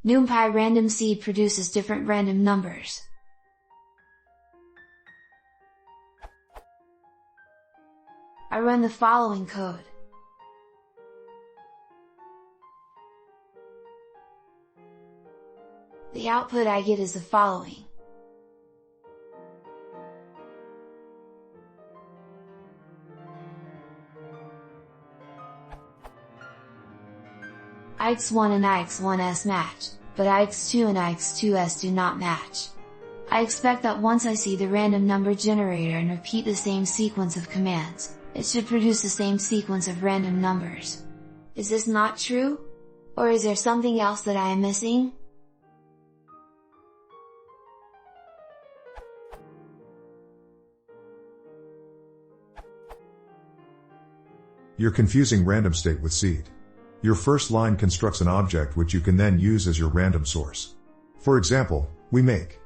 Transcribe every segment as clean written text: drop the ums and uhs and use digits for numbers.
NumPy random seed produces different random numbers. I run the following code. The output I get is the following. ix1 and ix1s match, but ix2 and ix2s do not match. I expect that once I see the random number generator and repeat the same sequence of commands, it should produce the same sequence of random numbers. Is this not true? Or is there something else that I am missing? You're confusing random state with seed. Your first line constructs an object which you can then use as your random source. For example, we make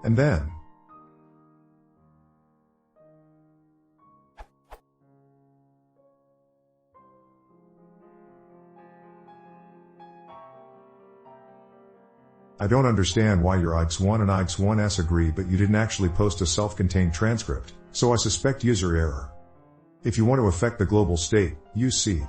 and then I don't understand why your ix1 and ix1s agree, but you didn't actually post a self-contained transcript, so I suspect user error. If you want to affect the global state, use seed.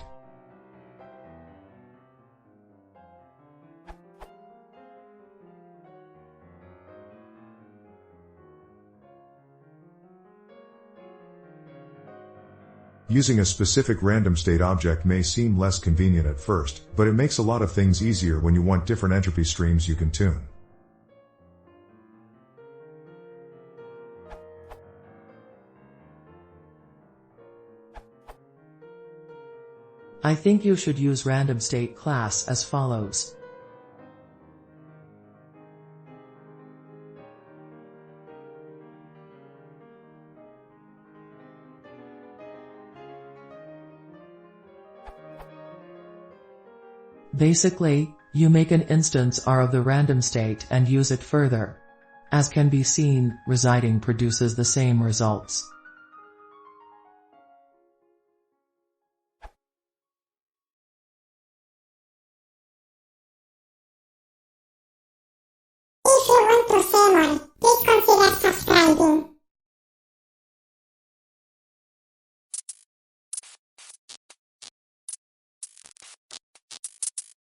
Using a specific random state object may seem less convenient at first, but it makes a lot of things easier when you want different entropy streams you can tune. I think you should use random state class as follows. Basically, you make an instance R of the random state and use it further. As can be seen, residing produces the same results.